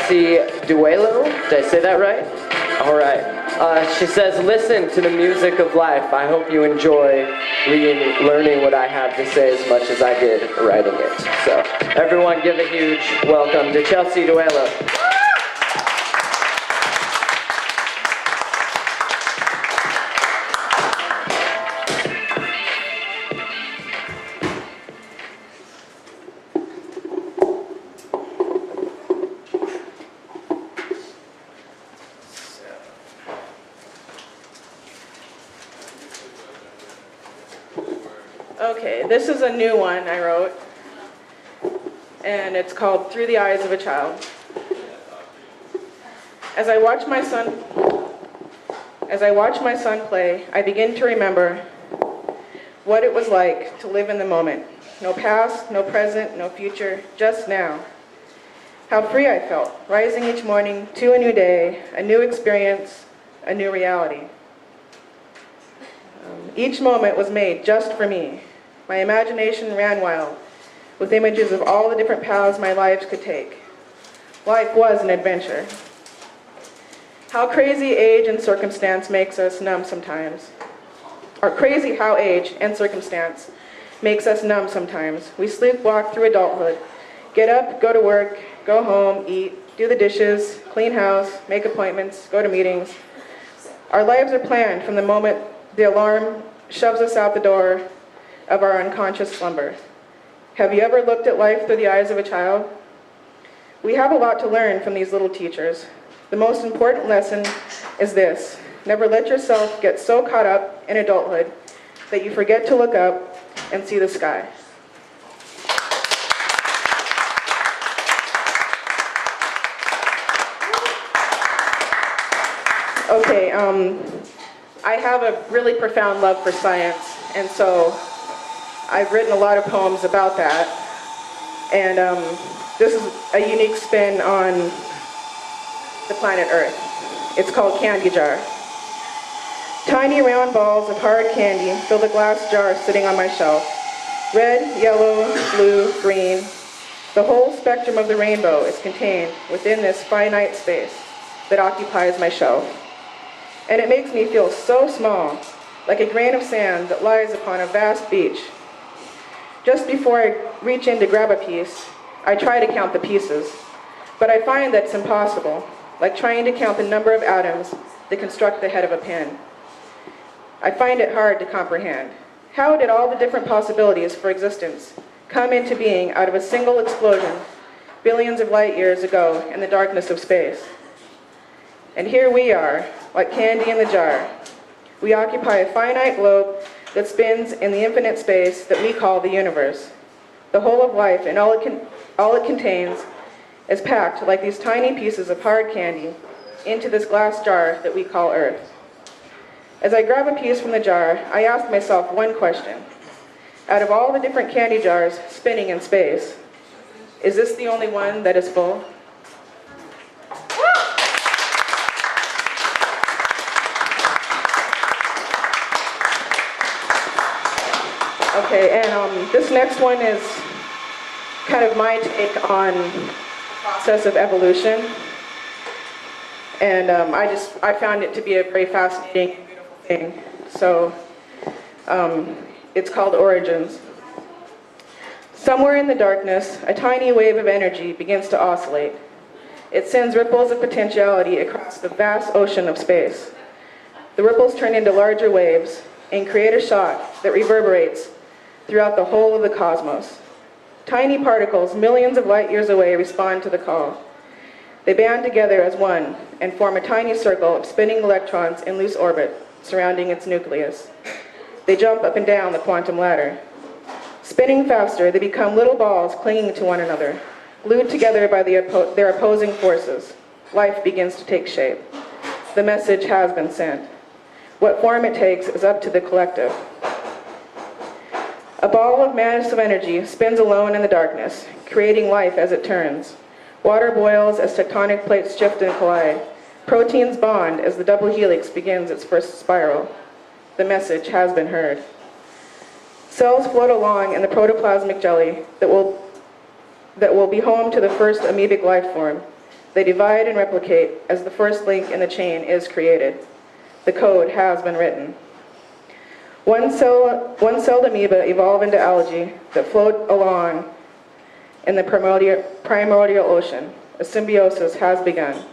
Chelsea Duelo. Did I say that right? All right. She says, listen to the music of life. I hope you enjoy learning what I have to say as much as I did writing it. So everyone give a huge welcome to Chelsea Duelo. Okay, this is a new one I wrote, and it's called Through the Eyes of a Child. As I watch my son play, I begin to remember what it was like to live in the moment. No past, no present, no future, just now. How free I felt, rising each morning to a new day, a new experience, a new reality. Each moment was made just for me. My imagination ran wild, with images of all the different paths my lives could take. Life was an adventure. How crazy age and circumstance makes us numb sometimes. Or crazy how age and circumstance makes us numb sometimes. We sleepwalk through adulthood, get up, go to work, go home, eat, do the dishes, clean house, make appointments, go to meetings. Our lives are planned from the moment the alarm shoves us out the door of our unconscious slumber. Have you ever looked at life through the eyes of a child? We have a lot to learn from these little teachers. The most important lesson is this: never let yourself get so caught up in adulthood that you forget to look up and see the sky. Okay, I have a really profound love for science, and so I've written a lot of poems about that. And this is a unique spin on the planet Earth. It's called Candy Jar. Tiny round balls of hard candy fill the glass jar sitting on my shelf. Red, yellow, blue, green. The whole spectrum of the rainbow is contained within this finite space that occupies my shelf. And it makes me feel so small, like a grain of sand that lies upon a vast beach. Just before I reach in to grab a piece, I try to count the pieces, but I find that it's impossible, like trying to count the number of atoms that construct the head of a pin. I find it hard to comprehend. How did all the different possibilities for existence come into being out of a single explosion billions of light years ago in the darkness of space? And here we are, like candy in the jar. We occupy a finite globe that spins in the infinite space that we call the universe. The whole of life and all it contains is packed like these tiny pieces of hard candy into this glass jar that we call Earth. As I grab a piece from the jar, I ask myself one question. Out of all the different candy jars spinning in space, is this the only one that is full? Okay, and this next one is kind of my take on the process of evolution. And I found it to be a very fascinating and beautiful thing. So it's called Origins. Somewhere in the darkness, a tiny wave of energy begins to oscillate. It sends ripples of potentiality across the vast ocean of space. The ripples turn into larger waves and create a shock that reverberates throughout the whole of the cosmos. Tiny particles millions of light years away respond to the call. They band together as one and form a tiny circle of spinning electrons in loose orbit surrounding its nucleus. They jump up and down the quantum ladder. Spinning faster, they become little balls clinging to one another, glued together by their opposing forces. Life begins to take shape. The message has been sent. What form it takes is up to the collective. A ball of massive energy spins alone in the darkness, creating life as it turns. Water boils as tectonic plates shift and collide. Proteins bond as the double helix begins its first spiral. The message has been heard. Cells float along in the protoplasmic jelly that will be home to the first amoebic life form. They divide and replicate as the first link in the chain is created. The code has been written. One-celled amoeba evolve into algae that float along in the primordial ocean. A symbiosis has begun.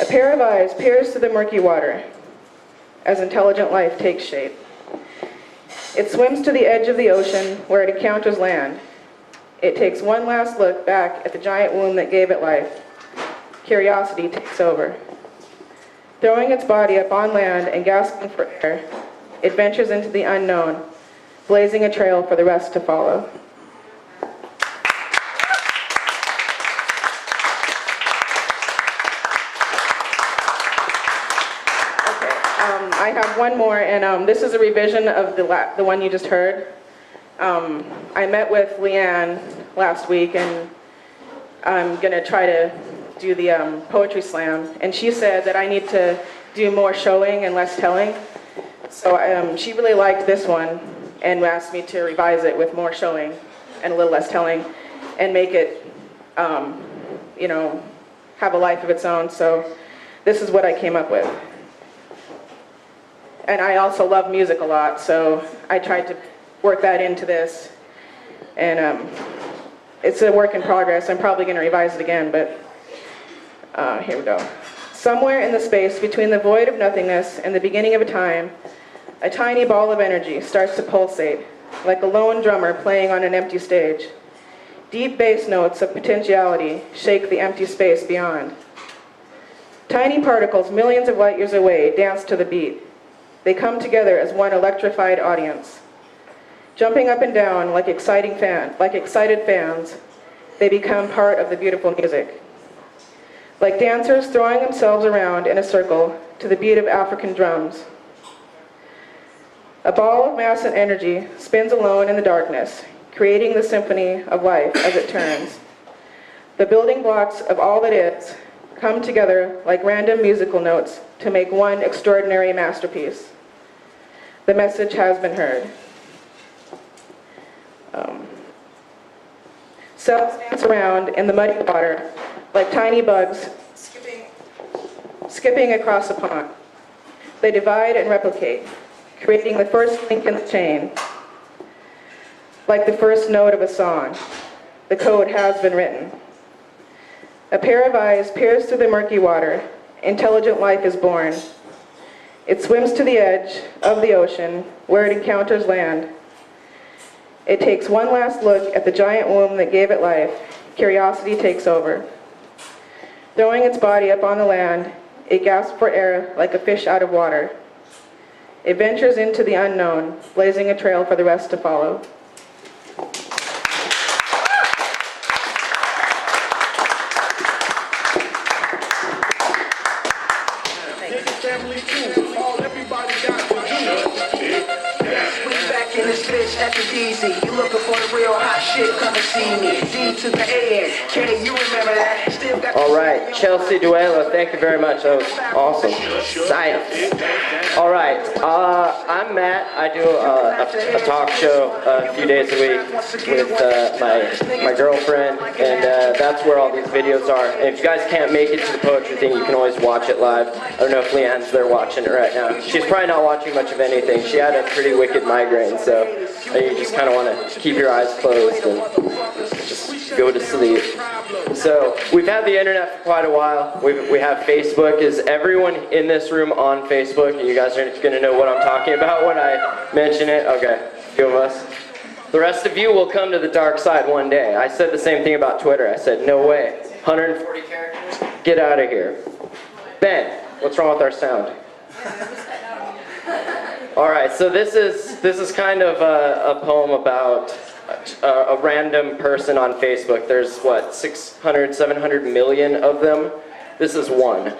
A pair of eyes peers through the murky water as intelligent life takes shape. It swims to the edge of the ocean where it encounters land. It takes one last look back at the giant womb that gave it life. Curiosity takes over. Throwing its body up on land and gasping for air, it ventures into the unknown, blazing a trail for the rest to follow. I have one more, and this is a revision of the one you just heard. I met with Leanne last week, and I'm going to try to do the poetry slam, and she said that I need to do more showing and less telling. So she really liked this one and asked me to revise it with more showing and a little less telling and make it, have a life of its own. So this is what I came up with. And I also love music a lot, so I tried to work that into this. And it's a work in progress. I'm probably going to revise it again, but here we go. Somewhere in the space between the void of nothingness and the beginning of a time, a tiny ball of energy starts to pulsate, like a lone drummer playing on an empty stage. Deep bass notes of potentiality shake the empty space beyond. Tiny particles millions of light years away dance to the beat. They come together as one electrified audience. Jumping up and down like excited fans, they become part of the beautiful music. Like dancers throwing themselves around in a circle to the beat of African drums. A ball of mass and energy spins alone in the darkness, creating the symphony of life as it turns. The building blocks of all that is come together like random musical notes to make one extraordinary masterpiece. The message has been heard. Cells dance around in the muddy water like tiny bugs skipping across a pond. They divide and replicate, creating the first link in the chain. Like the first note of a song, the code has been written. A pair of eyes peers through the murky water. Intelligent life is born. It swims to the edge of the ocean where it encounters land. It takes one last look at the giant womb that gave it life. Curiosity takes over. Throwing its body up on the land, it gasps for air like a fish out of water. It ventures into the unknown, blazing a trail for the rest to follow. Easy. You looking for the real hot shit, come and see me. D to the A, K, you remember that? Still got. All right, Chelsea Duelo, thank you very much. That was awesome. Science. All right, I'm Matt. I do a talk show a few days a week with my girlfriend, and that's where all these videos are. And if you guys can't make it to the poetry thing, you can always watch it live. I don't know if Leanne's there watching it right now. She's probably not watching much of anything. She had a pretty wicked migraine, so you just kind of want to keep your eyes closed and just go to sleep. So we've had the internet for quite a while. We have Facebook. Is everyone in this room on Facebook? You guys are going to know what I'm talking about when I mention it? Okay, a few of us. The rest of you will come to the dark side one day. I said the same thing about Twitter. I said, no way. 140 characters? Get out of here. Ben, what's wrong with our sound? All right, so this is kind of a poem about a random person on Facebook. There's, 600, 700 million of them? This is one.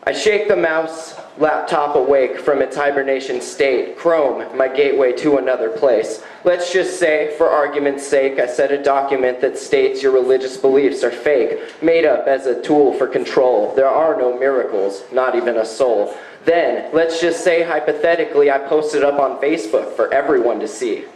I shake the mouse laptop awake from its hibernation state. Chrome, my gateway to another place. Let's just say, for argument's sake, I set a document that states your religious beliefs are fake, made up as a tool for control. There are no miracles, not even a soul. Then, let's just say hypothetically I post it up on Facebook for everyone to see.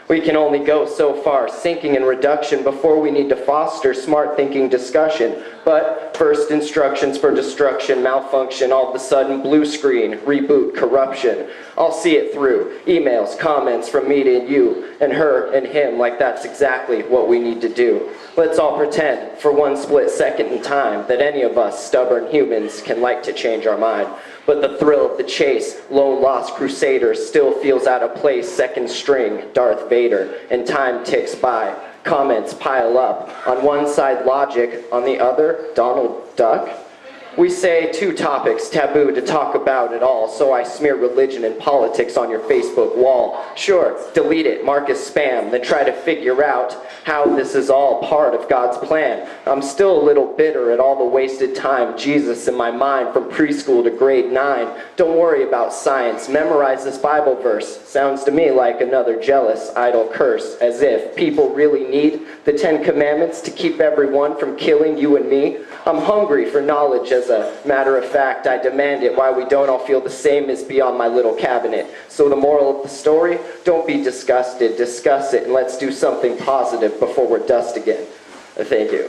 We can only go so far, sinking in reduction, before we need to foster smart thinking discussion. But first instructions for destruction, malfunction, all of a sudden blue screen, reboot, corruption. I'll see it through. Emails, comments from me to you, and her and him, like that's exactly what we need to do. Let's all pretend, for one split second in time, that any of us stubborn humans can like to change our mind. But the thrill of the chase, lone lost crusaders, still feels out of place, second string, Darth Vader, and time ticks by. Comments pile up. On one side, logic. On the other, Donald Duck. We say 2 topics, taboo to talk about at all, so I smear religion and politics on your Facebook wall. Sure, delete it, mark as spam, then try to figure out how this is all part of God's plan. I'm still a little bitter at all the wasted time, Jesus in my mind from preschool to grade 9. Don't worry about science, memorize this Bible verse. Sounds to me like another jealous, idle curse, as if people really need the 10 Commandments to keep everyone from killing you and me. I'm hungry for knowledge. As a matter of fact, I demand it. Why we don't all feel the same is beyond my little cabinet. So the moral of the story, don't be disgusted, discuss it, and let's do something positive before we're dust again. Thank you.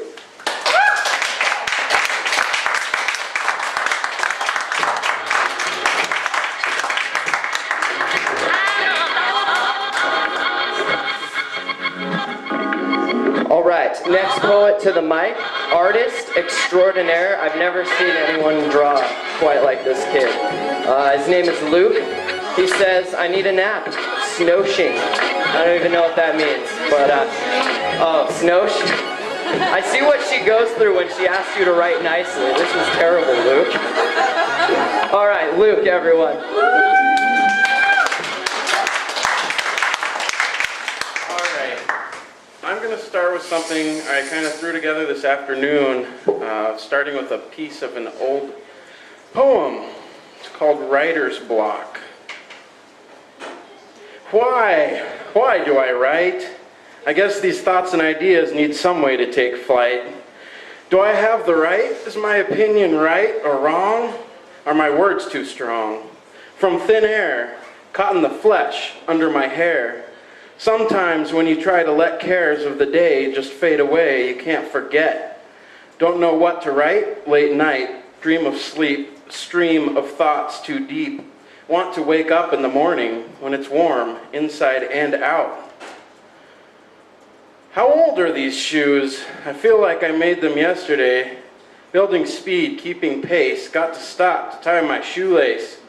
All right, next poet to the mic, artist extraordinaire. I've never seen anyone draw quite like this kid. His name is Luke. He says, I need a nap. Snowshing. I don't even know what that means, but, oh, snowshing. I see what she goes through when she asks you to write nicely. This is terrible, Luke. All right, Luke, everyone. I'm going to start with something I kind of threw together this afternoon, starting with a piece of an old poem. It's called Writer's Block. Why do I write? I guess these thoughts and ideas need some way to take flight. Do I have the right? Is my opinion right or wrong? Are my words too strong? From thin air, caught in the flesh under my hair. Sometimes when you try to let cares of the day just fade away, you can't forget. Don't know what to write? Late night, dream of sleep, stream of thoughts too deep. Want to wake up in the morning when it's warm, inside and out. How old are these shoes? I feel like I made them yesterday. Building speed, keeping pace, got to stop to tie my shoelace.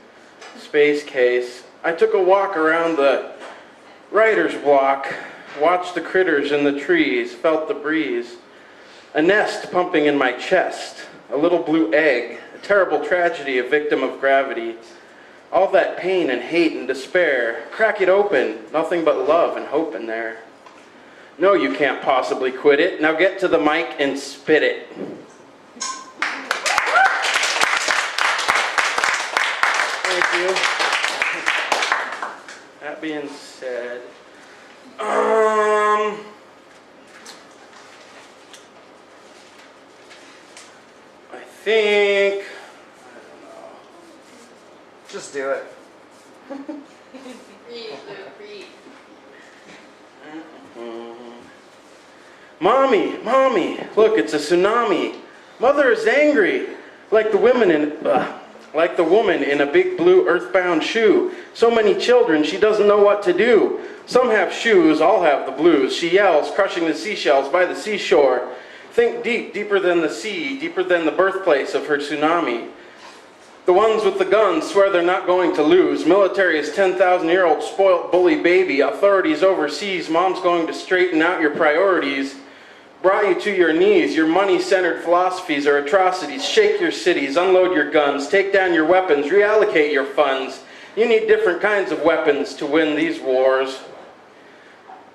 Space case. I took a walk around the writer's block, watched the critters in the trees, felt the breeze. A nest pumping in my chest, a little blue egg, a terrible tragedy, a victim of gravity. All that pain and hate and despair, crack it open, nothing but love and hope in there. No, you can't possibly quit it. Now get to the mic and spit it. Thank you. That being said, I think, I don't know. Just do it. Mommy, look, it's a tsunami. Mother is angry, like the woman in a big blue earthbound shoe. So many children, she doesn't know what to do. Some have shoes, all have the blues. She yells, crushing the seashells by the seashore. Think deep, deeper than the sea, deeper than the birthplace of her tsunami. The ones with the guns swear they're not going to lose. Military is 10,000-year-old spoilt bully baby. Authorities overseas, mom's going to straighten out your priorities. Brought you to your knees. Your money-centered philosophies are atrocities. Shake your cities, unload your guns, take down your weapons, reallocate your funds. You need different kinds of weapons to win these wars.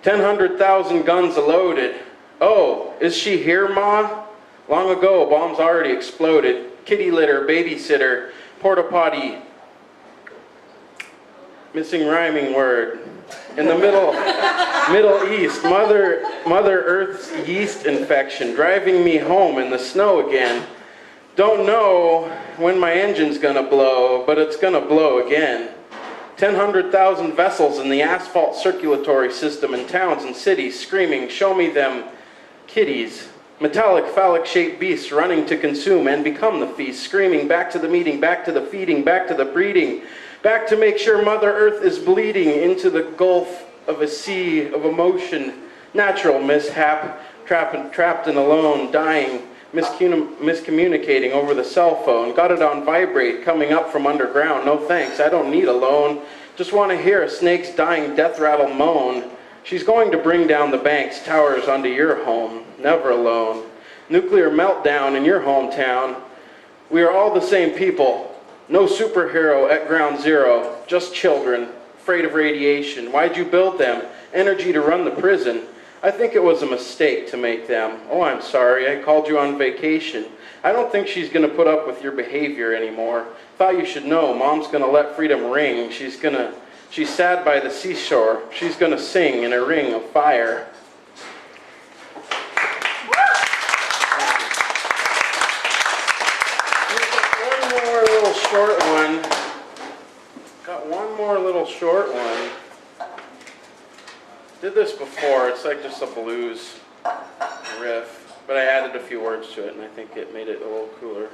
100,000 guns loaded. Oh, is she here, Ma? Long ago, bombs already exploded. Kitty litter, babysitter, porta potty. Missing rhyming word. In the Middle East, Mother Earth's yeast infection, driving me home in the snow again. Don't know when my engine's gonna blow, but it's gonna blow again. 100,000 vessels in the asphalt circulatory system in towns and cities screaming, show me them kitties. Metallic, phallic-shaped beasts running to consume and become the feast, screaming back to the meeting, back to the feeding, back to the breeding, back to make sure Mother Earth is bleeding into the gulf of a sea of emotion, natural mishap, trapped and alone, dying, miscommunicating over the cell phone, got it on vibrate, coming up from underground, no thanks, I don't need a loan, just want to hear a snake's dying death rattle moan. She's going to bring down the bank's towers onto your home, never alone. Nuclear meltdown in your hometown. We are all the same people, no superhero at ground zero, just children, afraid of radiation. Why'd you build them? Energy to run the prison. I think it was a mistake to make them. Oh, I'm sorry, I called you on vacation. I don't think she's going to put up with your behavior anymore. Thought you should know, Mom's going to let freedom ring. She's sad by the seashore. She's going to sing in a ring of fire. One more little short one. Got one more little short one. Did this before, it's like just a blues riff, but I added a few words to it and I think it made it a little cooler.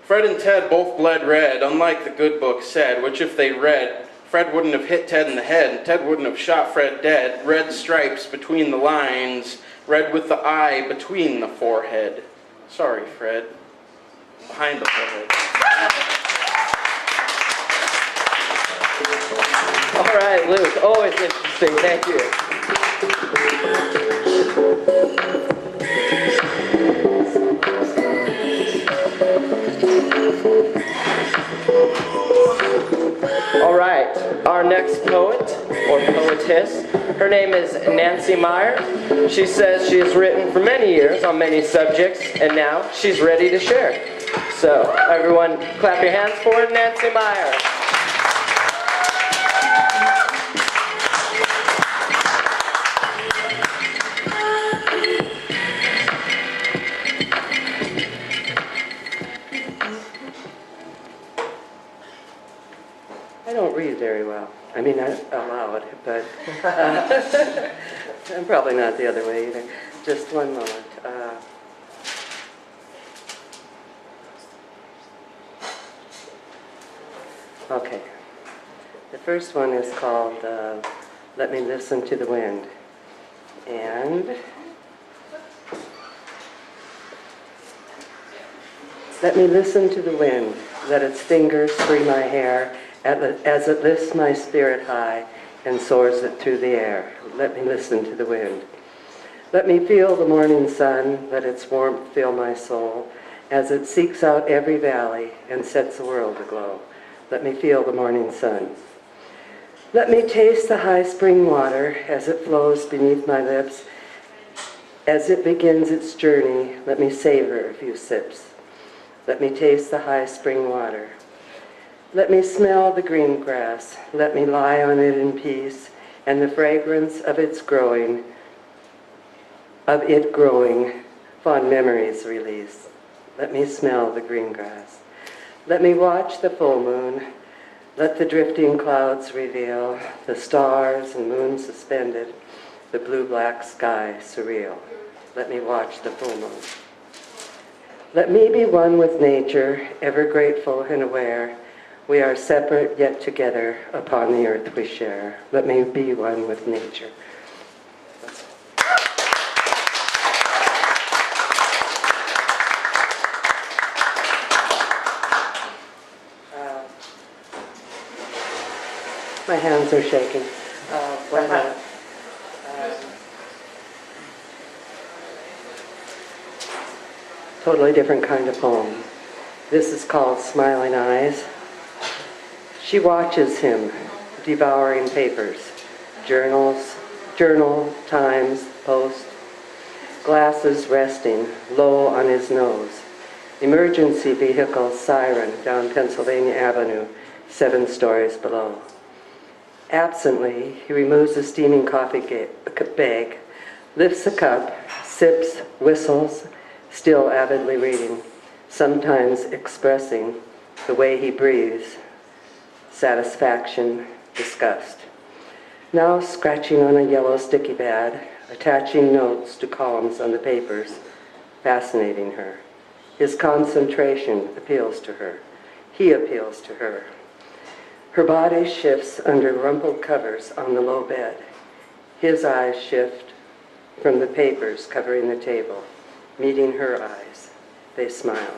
Fred and Ted both bled red, unlike the good book said, which if they read, Fred wouldn't have hit Ted in the head and Ted wouldn't have shot Fred dead. Red stripes between the lines, red with the eye between the forehead. Sorry, Fred. Behind the forehead. All right, Luke, always interesting, thank you. All right, our next poet, or poetess, her name is Nancy Meyer. She says she has written for many years on many subjects, and now she's ready to share. So, everyone, clap your hands for Nancy Meyer. I don't read very well. I mean, I allow it, but I'm probably not the other way either. Just one moment. Okay. The first one is called Let Me Listen to the Wind. And let me listen to the wind. Let its fingers free my hair as it lifts my spirit high and soars it through the air. Let me listen to the wind. Let me feel the morning sun. Let its warmth fill my soul as it seeks out every valley and sets the world aglow. Let me feel the morning sun. Let me taste the high spring water as it flows beneath my lips. As it begins its journey, let me savor a few sips. Let me taste the high spring water. Let me smell the green grass. Let me lie on it in peace, and the fragrance of it growing, fond memories release. Let me smell the green grass. Let me watch the full moon. Let the drifting clouds reveal the stars and moon suspended, the blue-black sky surreal. Let me watch the full moon. Let me be one with nature, ever grateful and aware. We are separate yet together upon the earth we share. Let me be one with nature. My hands are shaking. One minute. Totally different kind of poem. This is called Smiling Eyes. She watches him, devouring papers, journal, Times, Post, glasses resting low on his nose. Emergency vehicle siren down Pennsylvania Avenue, 7 stories below. Absently, he removes a steaming coffee bag, lifts a cup, sips, whistles, still avidly reading, sometimes expressing the way he breathes, satisfaction, disgust. Now scratching on a yellow sticky pad, attaching notes to columns on the papers, fascinating her. His concentration appeals to her. He appeals to her. Her body shifts under rumpled covers on the low bed. His eyes shift from the papers covering the table, meeting her eyes. They smile.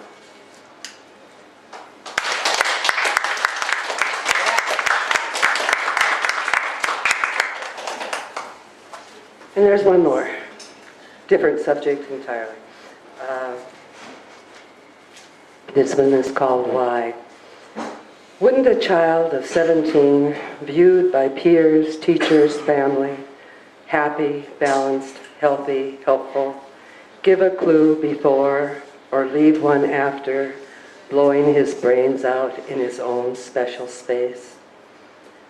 And there's one more, different subject entirely. This one is called Why. Wouldn't a child of 17, viewed by peers, teachers, family, happy, balanced, healthy, helpful, give a clue before or leave one after, blowing his brains out in his own special space?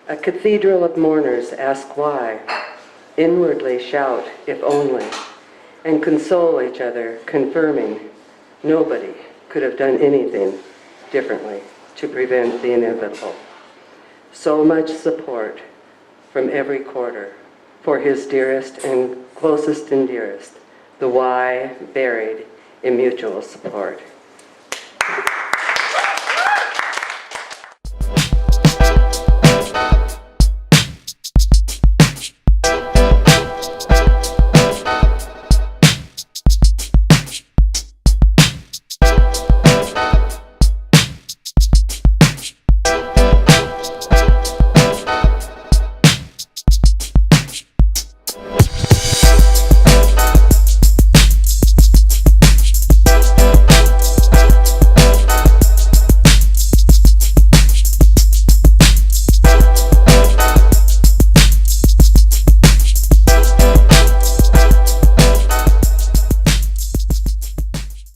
A cathedral of mourners ask why, inwardly shout, if only, and console each other, confirming nobody could have done anything differently to prevent the inevitable. So much support from every quarter for his dearest and closest and dearest, the why buried in mutual support.